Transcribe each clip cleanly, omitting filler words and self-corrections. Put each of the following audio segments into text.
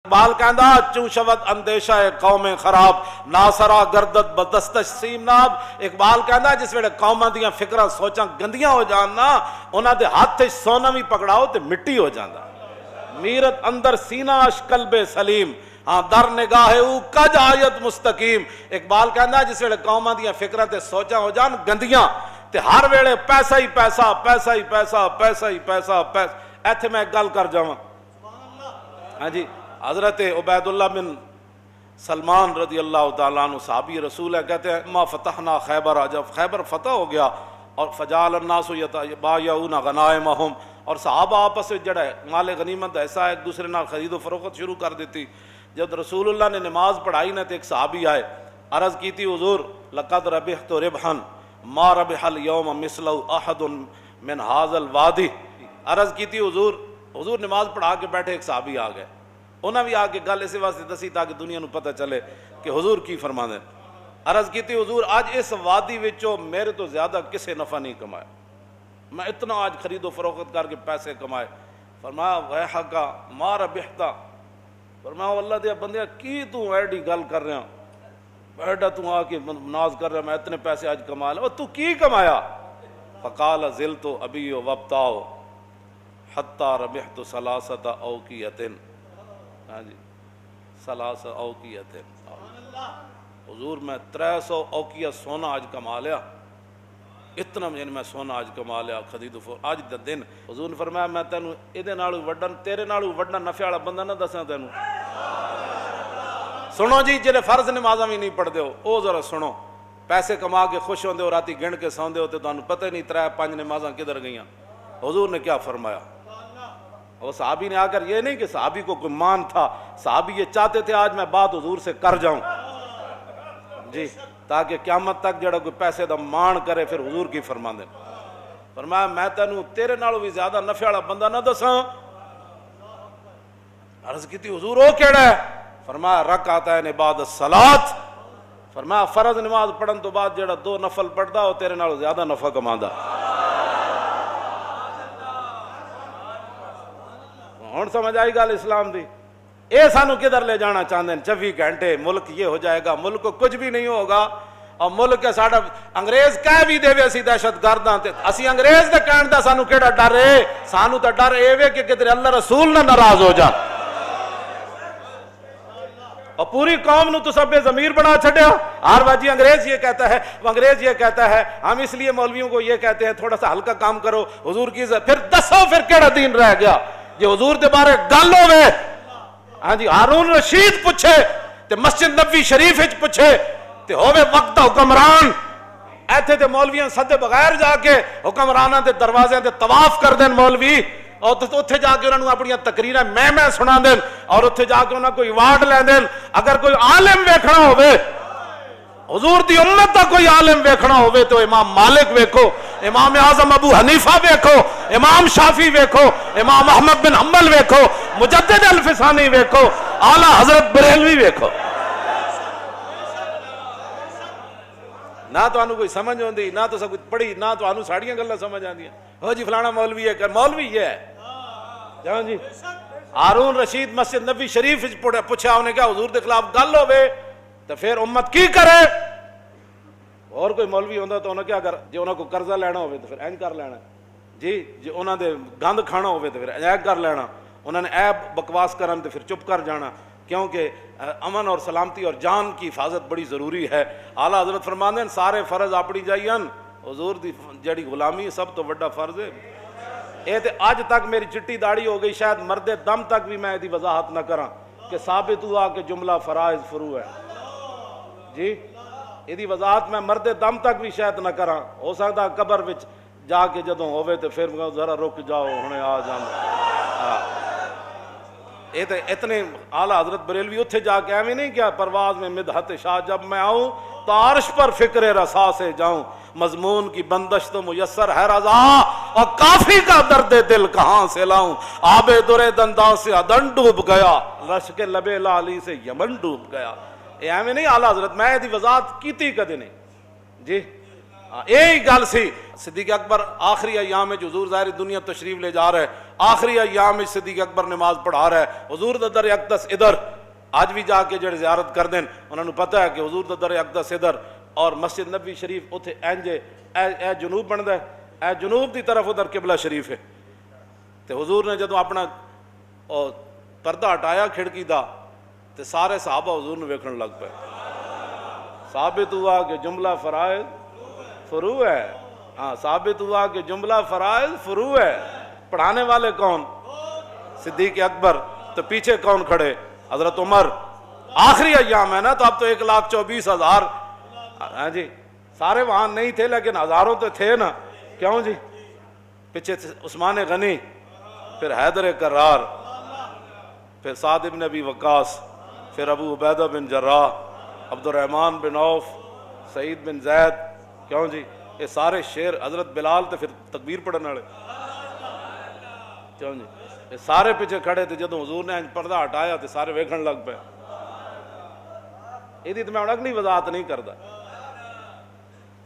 اقبال کہندا چوں شود اندیشہ قوم خراب ناسرا گردت بدستش سیم ناب. اقبال کہندا جس ویلے قوماں دیاں فکراں سوچاں گندیاں ہو جان نا انہاں دے ہاتھ وچ سونا بھی پکڑاؤ تے مٹی ہو جاندا. میرت اندر سینہ اش قلب سلیم ہاں در نگاہ او کج آیت مستقیم. اقبال کہندا جس ویلے قوماں دیاں فکراں تے سوچاں ہو جان گندیاں تے ہر ویلے پیسہ ہی پیسہ پیسہ ہی پیسہ پیسہ ہی پیسہ پیسہ. ایتھے میں ایک گل کر جاواں. ہاں جی حضرت عبید اللہ بن سلمان رضی اللہ تعالیٰ عنہ صحابی رسول ہے. کہتے ہیں ما فتحنا خیبر، جب خیبر فتح ہو گیا اور فجعل الناس یتبایعون غنائمہم اور صحابہ آپس میں جڑا ہے مال غنیمت ایسا ایک دوسرے نال خرید و فروخت شروع کر دیتی. جب رسول اللہ نے نماز پڑھائی نا تو ایک صحابی آئے، عرض کی تھی حضور لقد ربحت ربحا ما ربح اليوم مثلہ احد من هذا الوادی. عرض کی تھی حضور نماز پڑھا کے بیٹھے ایک صحابی آ گئے. انہاں بھی آ کے گل اسی واسطے دسی تاکہ دنیا نو پتہ چلے کہ حضور کی فرماندے. عرض کی تھی حضور آج اس وادی وچوں میرے تو زیادہ کسے نفع نہیں کمایا، میں اتنا آج خرید و فروخت کر کے پیسے کمائے. فرمایا ویحک ما ربحتا. فرمایا اللہ دے بندیا کی تو ایڈی گل کر رہا بیٹا تو آ کے ناز کر رہا میں اتنے پیسے آج کما لیا تو کی کمایا. فقال زلت ابی وابتاؤ حتی ربحت ثلاثۃ اوقیۃ. ہاں جی ثلاث اوقیت. حضور میں 300 اوقیہ سونا آج کما لیا، اتنا یعنی میں سونا آج کما لیا خرید و فروخت آج دا دن. حضور نے فرمایا میں تینوں ایدے نالوں وڈن تیرے نالوں وڈنا نفع والا بندہ نہ دساں تینوں. سنو جی جڑے فرض نمازاں بھی نہیں پڑھدے ہو او ذرا سنو. پیسے کما کے خوش ہوندے ہو رات گن کے سوندے ہو تے تانوں پتہ ہی نہیں 3-5 نمازاں کدھر گئیاں. حضور نے کیا فرمایا. وہ صحابی نے آ کر یہ نہیں کہ صحابی کو کوئی مان تھا، صحابی یہ چاہتے تھے آج میں بات حضور سے کر جاؤں جی تاکہ قیامت تک جڑا کوئی پیسے دا مان کرے پھر حضور کی فرماندے. فرمایا میں تینوں تیرے نالوں بھی زیادہ نفع والا بندہ نہ دساں. عرض کی تھی حضور وہ کیڑا ہے. فرمایا رکعتین بعد الصلاۃ. فرمایا فرض نماز پڑھن تو بعد جڑا 2 نفل پڑھدا وہ تیرے نالوں زیادہ نفع کماندا. ہن سمجھ آئی گل اسلام دی. اے سانو کدھر لے جانا چاہتے ہیں 24 گھنٹے ملک یہ ہو جائے گا، ملک کو کچھ بھی نہیں ہوگا. اور ملک کے ساڈا انگریز کہہ بھی دے اسی دہشت گرد ہاں تے اسی انگریز دے کہن دا سانو کیڑا ڈر ہے. سانو تے ڈر اے وے کہ کدھر اللہ رسول نہ ناراض ہو جان. اور پوری قوم نو تو سب بے ضمیر بنا چھڈیا. ہر واجی انگریز یہ کہتا ہے، وہ انگریز یہ کہتا ہے، ہم اس لیے مولویوں کو یہ کہتے ہیں تھوڑا سا ہلکا کام کرو حضور کی عزت. پھر دسو پھر کیڑا دین رہ گیا جی حضور دے بارے گل ہوے. ہاں جی ہارون رشید پوچھے تے مسجد نبوی شریف وچ پوچھے تے ہوے وقت حکمران ایتھے تے مولویاں سدے بغیر جا کے حکمراناں دے دروازے تے طواف کر دین مولوی اور اتھے جا کے انہاں نوں اپنی تقریراں میں سنا دین اور اتھے جا کے انہاں کوئی ایوارڈ لے دین. اگر کوئی عالم ویکھنا ہوے حضور دی امت دا کوئی عالم ویکھنا ہوے تو امام مالک ویکھو، امام اعظم ابو حنیفہ ویکھو، امام شافعی ویکھو، امام احمد بن حنبل ویکھو، مجدد الفسانی ویکھو، اعلی حضرت بریلوی ویکھو. نہ تو انہوں کوئی سمجھ ہوندی نہ تو سب کچھ پڑھی نہ تو انہوں ساڑیاں گلاں سمجھ آندیاں. ہو جی فلانا مولوی ہے کر مولوی یہ ہے. جاؤ جی ہارون رشید مسجد نبوی شریف پوچھا انہیں کیا حضور دے خلاف گل ہوے تو پھر امت کی کرے. اور کوئی مولوی ہوندا تو انہوں کیا کر جی انہوں کو قرضہ لینا ہوئے تو پھر این کر لینا جی انہوں دے گند کھانا ہوئے تو پھر این کر لینا. انہوں نے عیب بکواس کرن تو پھر چپ کر جانا کیونکہ امن اور سلامتی اور جان کی حفاظت بڑی ضروری ہے. اعلیٰ حضرت فرماندے ہیں سارے فرض اپنی جائین حضور دی جڑی غلامی سب تو بڑا فرض ہے. اے تے آج تک میری چٹی داڑھی ہو گئی شاید مرد دم تک بھی میں دی وضاحت نہ کراں کہ ثابت ہوا کہ جملہ فرائض فرو ہے جی. یہ وضاحت میں مرد دم تک بھی شاید نہ کراں. ہو سکتا قبر وچ جا کے جدوں ہوئے تو پھر ذرا رک جاؤ ہنے آ جانا. یہ تو اتنے اعلیٰ حضرت بریلوی اتھے جا کے ایویں نہیں کیا پرواز میں مدحت شاہ جب میں آؤں تو عرش پر فکر رسا سے جاؤں مضمون کی بندش تو میسر ہے رضا اور کافی کا درد دل کہاں سے لاؤں. آب در دنداں سے عدن ڈوب گیا رش کے لب لالی سے یمن ڈوب گیا. ایویں نہیں اعلیٰ حضرت میں دی وضاحت کیتی کدے نہیں جی. یہی گل سی صدیق اکبر آخری ایام میں حضور ظاہر دنیا تشریف لے جا رہا ہے، آخری ایام میں صدیق اکبر نماز پڑھا رہا ہے، حضور دا در اقدس ادھر، آج بھی جا کے جڑے زیارت کر دیں انہوں نے پتہ ہے کہ حضور دا در اقدس ادھر اور مسجد نبی شریف اتھے اینجے اے جنوب بندا ہے، اے جنوب دی طرف ادھر قبلہ شریف ہے، تے حضور نے جدوں اپنا پردہ ہٹایا کھڑکی دا تے سارے صحابہ حضور نے ویکھن لگ پے، ثابت ہوا کہ جملہ فرائض فروع ہے، ہاں ثابت ہوا کہ جملہ فرائض فروع ہے۔ پڑھانے والے کون؟ صدیق اکبر، تو پیچھے کون کھڑے؟ حضرت عمر۔ آخری ایام ہے نا، تو اب تو 1,24,000 ہاں جی، سارے وہاں نہیں تھے لیکن ہزاروں تو تھے نا، کیوں جی؟ پیچھے عثمان غنی، پھر حیدر کرار، پھر سعد بن ابی وقاص، پھر ابو عبیدہ بن جراح، عبد الرحمن بن عوف، سعید بن زید، کیوں جی؟ یہ سارے شیر، حضرت بلال تو پھر تکبیر پڑھنے والے، کیوں جی؟ یہ سارے پیچھے کھڑے تھے، جدوں حضور نے پردہ ہٹایا تو سارے ویکھن لگ پے۔ یہ تو میں اگلی وضاحت نہیں کرتا،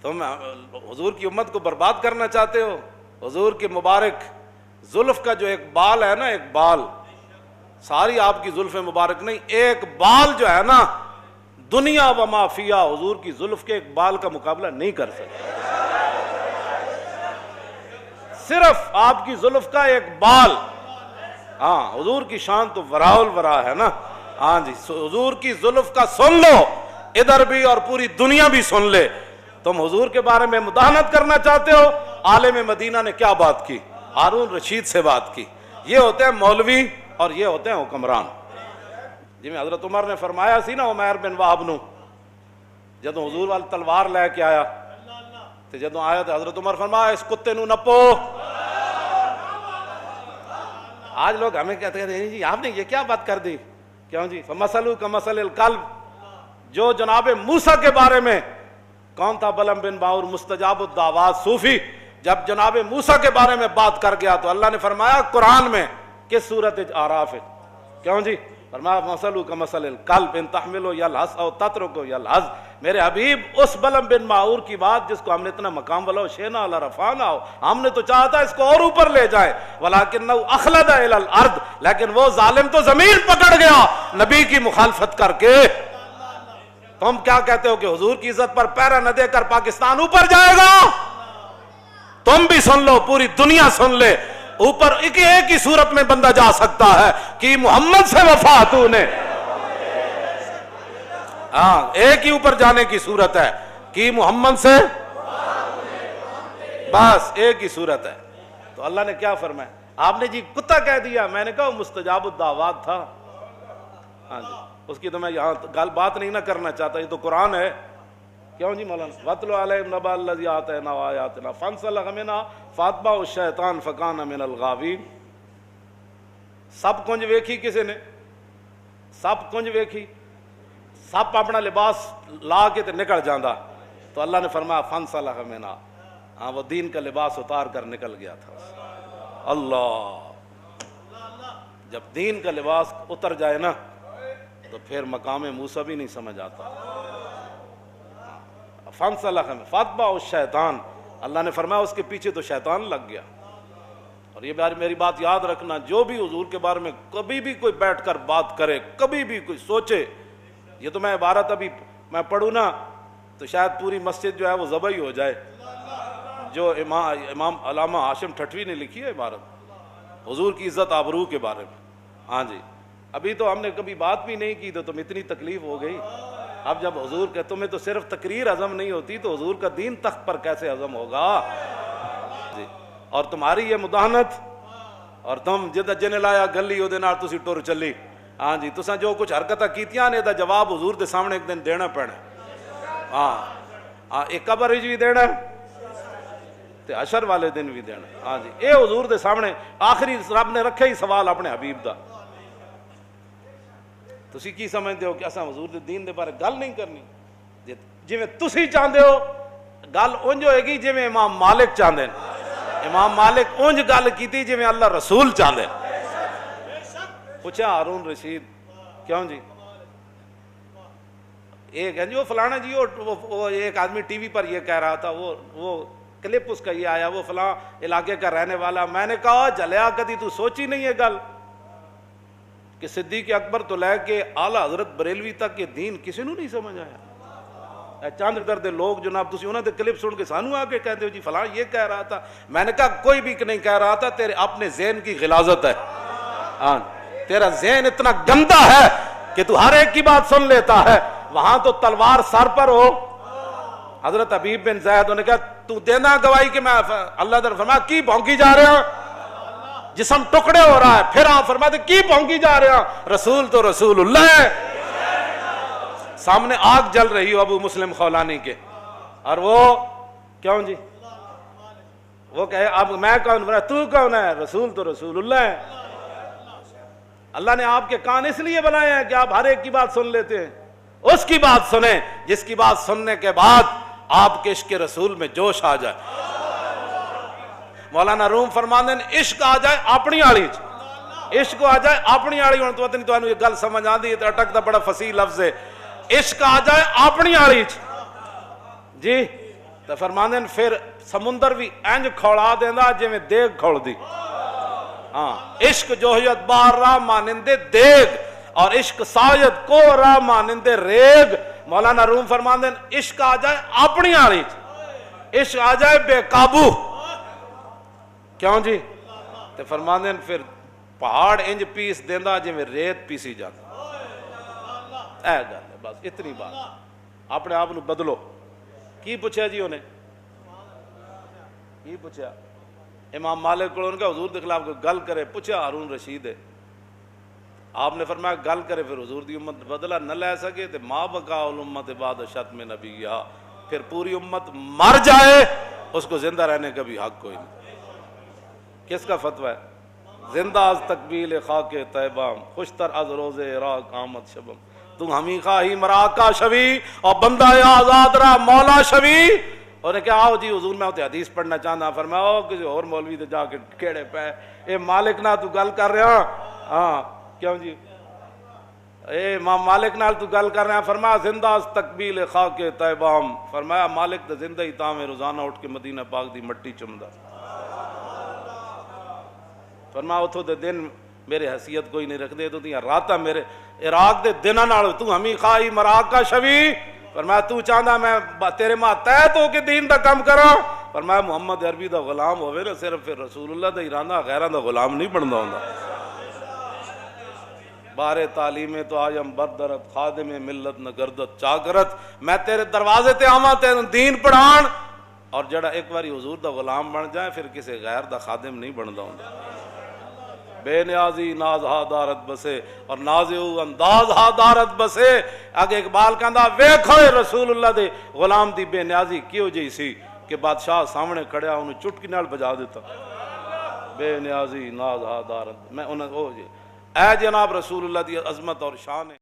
تم حضور کی امت کو برباد کرنا چاہتے ہو؟ حضور کے مبارک زلف کا جو ایک بال ہے نا، ایک بال، ساری آپ کی زلف مبارک نہیں، ایک بال جو ہے نا، دنیا و ما فیہا حضور کی زلف کے ایک بال کا مقابلہ نہیں کر سکتے۔ صرف آپ کی زلف کا ایک بال، ہاں حضور کی شان تو وراء الورا ہے نا، ہاں جی، حضور کی زلف کا سن لو، ادھر بھی اور پوری دنیا بھی سن لے۔ تم حضور کے بارے میں مداحنت کرنا چاہتے ہو؟ عالم مدینہ نے کیا بات کی؟ ہارون رشید سے بات کی۔ یہ ہوتے ہیں مولوی اور یہ ہوتے ہیں حکمران۔ جی میں حضرت عمر نے فرمایا سی نا عمیر بن وہب نو، جدوں حضور والی تلوار لے کے آیا تو جدوں آیا تو حضرت عمر فرمایا اس کتے نو نپو۔ آج لوگ ہمیں کہتے ہیں جی آپ نے یہ کیا بات کر دی، کیوں جی؟ فمثلہ کمثل الکلب، جو جناب موسیٰ کے بارے میں کون تھا؟ بلم بن باور مستجاب الدعوات صوفی، جب جناب موسیٰ کے بارے میں بات کر گیا تو اللہ نے فرمایا قرآن میں کس صورت اعراف ہے، کیوں جی؟ فرمایا مثلہ کمثل الکلب ان تحمل یلہث او تترک یلہث۔ میرے حبیب اس بلم بن باور کی بات جس کو ہم نے اتنا مقام والا شینا علی رفعنا ہو، ہم نے تو چاہا تھا اس کو اور اوپر لے جائیں، ولکنہ اخلد الی الارض، لیکن وہ ظالم تو زمین پکڑ گیا نبی کی مخالفت کر کے۔ تم کیا کہتے ہو کہ حضور کی عزت پر پیرا نہ دے کر پاکستان اوپر جائے گا؟ تم بھی سن لو، پوری دنیا سن لے، اوپر ایک ہی صورت میں بندہ جا سکتا ہے کہ محمد سے وفا تو نے، ہاں ایک ہی اوپر جانے کی صورت ہے کہ محمد سے، بس ایک ہی صورت ہے۔ تو اللہ نے کیا فرمایا؟ آپ نے جی کتا کہہ دیا، میں نے کہا وہ مستجاب الدعوات تھا، ہاں جی، اس کی تو میں یہاں گل بات نہیں نہ کرنا چاہتا، یہ تو قرآن ہے، کیوں جی مولانا؟ وَاتْلُ عَلَيْهِمْ نَبَأَ الَّذِي آتَيْنَاهُ آيَاتِنَا فَانسَلَخَ مِنْهَا فَأَتْبَعَهُ الشَّيْطَانُ فَكَانَ مِنَ الْغَاوِينَ۔ سب کنج ویکھی کسی نے، سب کنج ویکھی، سب اپنا لباس لا کے تے نکل جاندا، تو اللہ نے فرمایا فَانسَلَخَ مِنْهَا، ہاں وہ دین کا لباس اتار کر نکل گیا تھا۔ اللہ، جب دین کا لباس اتر جائے نا تو پھر مقام موسیٰ بھی نہیں سمجھ آتا۔ فَانسَلَخَ فَأَتْبَعَهُ الشَّيْطَانُ، اللہ نے فرمایا اس کے پیچھے تو شیطان لگ گیا۔ اور یہ میری بات یاد رکھنا، جو بھی حضور کے بارے میں کبھی بھی کوئی بیٹھ کر بات کرے، کبھی بھی کوئی سوچے، یہ تو میں عبارت ابھی میں پڑھوں نا تو شاید پوری مسجد جو ہے وہ ذبح ہی ہو جائے، جو امام علامہ ہاشم ٹھٹوی نے لکھی ہے عبارت حضور کی عزت آبرو کے بارے میں، ہاں جی، ابھی تو ہم نے کبھی بات بھی نہیں کی تو تم اتنی تکلیف ہو گئی۔ اب جب حضور کہ تمہیں تو صرف تقریر ہضم نہیں ہوتی تو حضور کا دین تخت پر کیسے ہضم ہوگا جی؟ اور تمہاری یہ مداحنت، اور تم جن لایا گلی وہ تسی ٹر چلی، ہاں جی، تساں جو کچھ حرکتاں کیتیاں نے دا جواب حضور دے سامنے ایک دن دینا پینا، ہاں ایک قبر وچ بھی دینا تے حشر والے دن بھی دینا، ہاں جی، اے حضور دے سامنے آخری رب نے رکھے ہی سوال اپنے حبیب دا۔ تسی کی سمجھتے ہو کہ اساں حضور دے دین دے بارے گل نہیں کرنی؟ جویں تسی چاہندے ہو گل اونج ہوئے گی جویں امام مالک چاہندے ہیں، امام مالک اونج گل کیتی جویں اللہ رسول چاہندے ہیں۔ پوچھا ہارون رشید، کیوں جی؟ ایک ہے جی وہ فلانا جی وہ ایک آدمی ٹی وی پر یہ کہہ رہا تھا، وہ کلپ اس کا یہ آیا، وہ فلاں علاقے کا رہنے والا. میں نے کہا جلیا کدی تو سوچی نہیں ہے گل کہ صدیق اکبر تو لے کے اعلیٰ حضرت بریلوی تک یہ دین کسی نو نہیں سمجھ آیا. چند درد لوگ جناب تسی انہوں نے کلپ سن کے سانو آ کے کہتے ہو جی فلاں یہ کہہ رہا تھا. میں نے کہا کوئی بھی نہیں کہہ رہا تھا، تیرے اپنے ذہن کی غلاظت ہے. ہاں تیرا ذہن اتنا گندا ہے کہ تو ہر ایک کی بات سن لیتا ہے. وہاں تو تلوار سر پر ہو. حضرت حبیب بن زید نے کہا تو دینا گواہی کہ میں اللہ تعالیٰ فرمایا کی بھونکی جا رہے ہیں، جسم ٹکڑے ہو رہا ہے. پھر آپ فرماتے کی بھونکی جا رہے ہیں، رسول تو رسول اللہ ہے. سامنے آگ جل رہی ہو ابو مسلم خولانی کے، اور وہ کیوں جی وہ کہے اب میں کون، تو کون ہے، رسول تو رسول اللہ ہے. اللہ نے آپ کے کان اس لیے بنائے ہیں کہ آپ ہر ایک کی بات سن لیتے ہیں. اس کی بات سنیں جس کی بات سننے کے بعد آپ کے عشق رسول میں جوش آ جائے. مولانا روم فرماندے ہیں عشق آ جائے اپنی آڑی چ، عشق آ جائے اپنی آڑی. ہوں تو یہ گل سمجھ آتی ہے، اٹک دا بڑا فصیح لفظ ہے. عشق آ جائے اپنی آڑی چ جی تو فرماندے ہیں پھر سمندر بھی انج کھوڑا دینا جی میں دیگ کھوڑ دی. ہاں عشق جوہیت بار راہ مانندے دیگ، اور عشق ساید کو راہ مانندے ریگ. مولانا روم فرماندے ہیں عشق آ جائے اپنی آڑی چ، عشق آ جائے بے قابو. کیوں جی تو فرماندے ہیں پھر پہاڑ انج پیس دینا جی میں ریت پیسی جاتا. اے گل ہے بس اتنی بات. اپنے آپ نو بدلو. کی پوچھا جی انہیں کی پوچھا؟ امام مالک کو ان کا حضور کے خلاف کوئی گل کرے، پوچھا ہارون رشید ہے، آپ نے فرمایا گل کرے پھر حضور دی امت بدلہ نہ لے سکے تو ما بقا الامت بعد شتم نبیہا، پھر پوری امت مر جائے اس کو زندہ رہنے کا بھی حق کوئی نہیں. کس کا فتویٰ ہے؟ زندہ از تقبیل خاک طیبہ، خوشتر از روز عراق آمد شبم. تم ہمیں خواہی مراکہ شوی اور بندہ آزاد را مولا شوی. اور نے کہا آؤ جی حضور میں ہوتے حدیث پڑھنا چاہتا. فرمایا کسی اور مولوی تو جا کے کیڑے پہ اے مالک نہ تو گل کر رہا. ہاں کیوں جی اے امام مالک نال تو گل کر رہے ہیں. فرمایا زندہ از تقبیل خاک طیبام. فرمایا مالک تو زندہ ہی تاں میں روزانہ اٹھ کے مدینہ پاک دی مٹی چمدا. فرمایا اتھو دے دن میرے حیثیت کوئی نہیں رکھ دے تو دیاں راتاں میرے عراق دے دنہ نال تو ہمیں خواہی مراکہ شوی. فرمایا تو چاہتا میں تیرے ماں تیت ہو کے دین دا کم کرا. فرمایا محمد عربی دا غلام ہوئے نا صرف پھر رسول اللہ دا ایرانہ غیران دا غلام نہیں بندا ہوندا. بارے تعلیم تو آیم بردرت خادم ملت نہ گردت چاکرت. میں تیرے دروازے تے آواں تیرے دین پڑھان، اور جڑا ایک باری حضور دا غلام بن جائے پھر کسی غیر دا خادم نہیں بندا ہوندا. بے نیازی ناز ہا دارت بسے اور نازو انداز ہا دارت بسے. آگے اقبال کہندا ویکھو رسول اللہ دے غلام دی بے نیازی کیوں جی سی کہ بادشاہ سامنے کھڑیا انہوں چٹکی نال بجا دیتا. بے نیازی ناز ہا دارت. میں انہوں اے جناب رسول اللہ دی عظمت اور شان ہے.